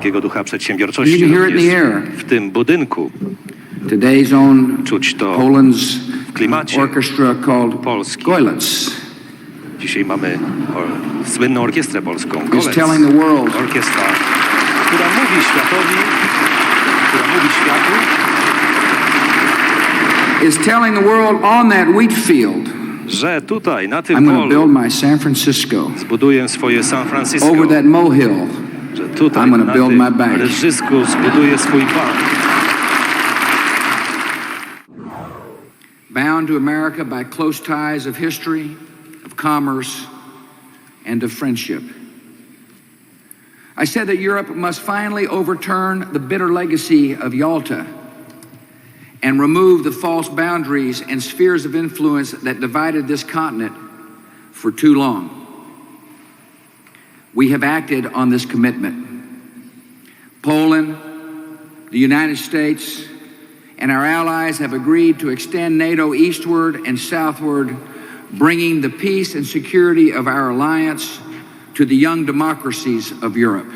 Takiego ducha przedsiębiorczości również w tym budynku. Czuć to w klimacie Polski. Dzisiaj mamy słynną orkiestrę polską, Orkiestra, która mówi światowi, is telling the world on that wheat field, że tutaj, na tym polu, zbuduję swoje San Francisco, over that molehill, że tutaj, na tym leżysku zbuduję swój bank. Bound to America by close ties of history, of commerce, and of friendship. I said that Europe must finally overturn the bitter legacy of Yalta and remove the false boundaries and spheres of influence that divided this continent for too long. We have acted on this commitment. Poland, the United States, and our allies have agreed to extend NATO eastward and southward, bringing the peace and security of our alliance to the young democracies of Europe.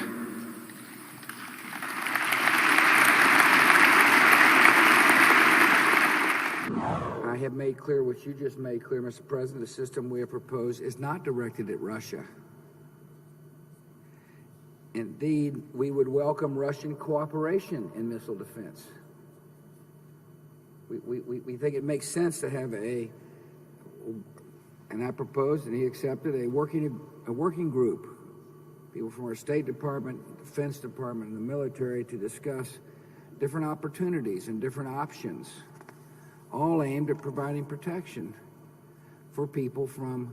I have made clear what you just made clear, Mr. President. The system we have proposed is not directed at Russia. Indeed, we would welcome Russian cooperation in missile defense. We think it makes sense to have and I proposed and he accepted a working group, people from our State Department, Defense Department, and the military to discuss different opportunities and different options, all aimed at providing protection for people from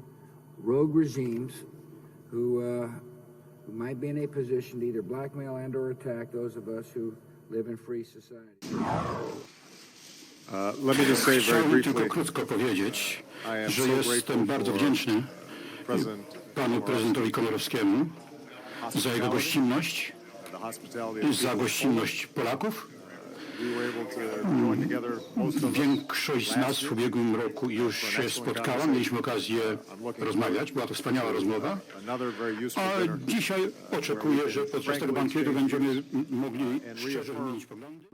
rogue regimes who might be in a position to either blackmail and or attack those of us who live in free society. Chciałbym tylko krótko powiedzieć, że jestem bardzo wdzięczny panu prezydentowi Komorowskiemu za jego gościnność, za gościnność Polaków. Większość z nas w ubiegłym roku już się spotkała, mieliśmy okazję rozmawiać, była to wspaniała rozmowa, a dzisiaj oczekuję, że podczas tego bankietu będziemy mogli szczerze wymienić poglądy.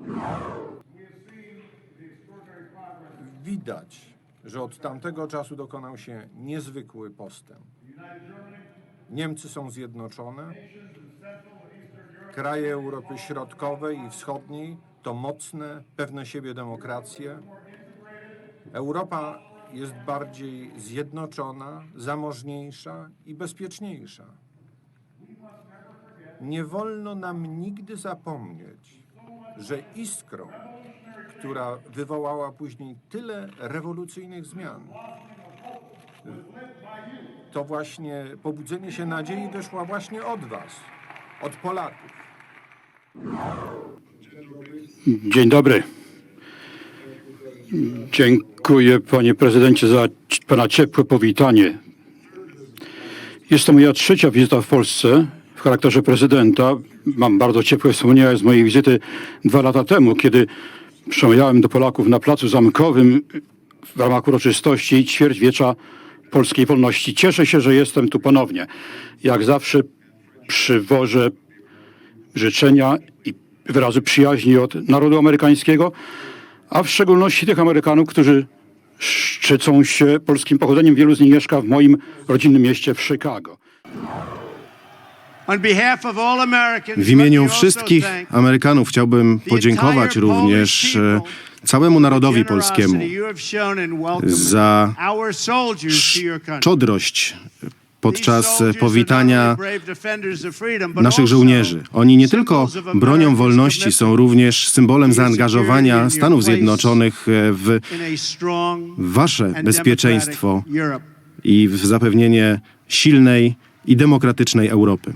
Widać, że od tamtego czasu dokonał się niezwykły postęp. Niemcy są zjednoczone, kraje Europy Środkowej i Wschodniej to mocne, pewne siebie demokracje. Europa jest bardziej zjednoczona, zamożniejsza i bezpieczniejsza. Nie wolno nam nigdy zapomnieć, że iskrą, która wywołała później tyle rewolucyjnych zmian, to właśnie pobudzenie się nadziei wyszło właśnie od was, od Polaków. Dzień dobry. Dziękuję, panie prezydencie, za pana ciepłe powitanie. Jest to moja trzecia wizyta w Polsce w charakterze prezydenta. Mam bardzo ciepłe wspomnienia z mojej wizyty 2 lata temu, kiedy przemawiałem do Polaków na Placu Zamkowym w ramach uroczystości ćwierćwiecza polskiej wolności. Cieszę się, że jestem tu ponownie. Jak zawsze przywożę życzenia i wyrazy przyjaźni od narodu amerykańskiego, a w szczególności tych Amerykanów, którzy szczycą się polskim pochodzeniem. Wielu z nich mieszka w moim rodzinnym mieście w Chicago. W imieniu wszystkich Amerykanów chciałbym podziękować również całemu narodowi polskiemu za szczodrość podczas powitania naszych żołnierzy. Oni nie tylko bronią wolności, są również symbolem zaangażowania Stanów Zjednoczonych w wasze bezpieczeństwo i w zapewnienie silnej i demokratycznej Europy.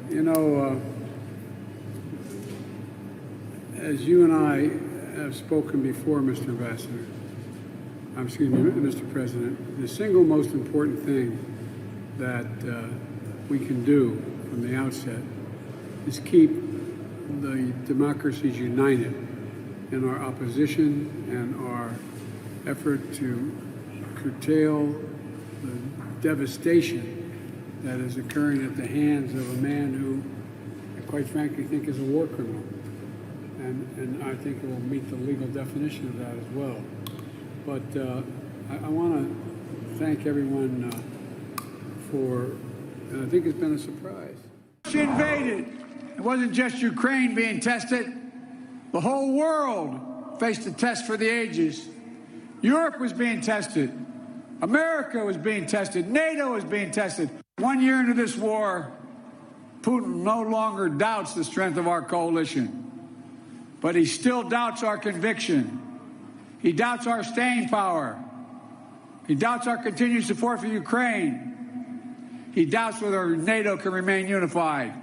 You know, as you and I have spoken before, Mr. Ambassador, Mr. President, the single most important thing that we can do from the outset is keep the democracies united in our opposition and our effort to curtail the devastation that is occurring at the hands of a man who, I quite frankly, think is a war criminal. And I think it will meet the legal definition of that as well. But I want to thank everyone and I think it's been a surprise. Russia invaded. It wasn't just Ukraine being tested. The whole world faced a test for the ages. Europe was being tested. America was being tested. NATO was being tested. 1 year into this war, Putin no longer doubts the strength of our coalition, but he still doubts our conviction. He doubts our staying power. He doubts our continued support for Ukraine. He doubts whether NATO can remain unified.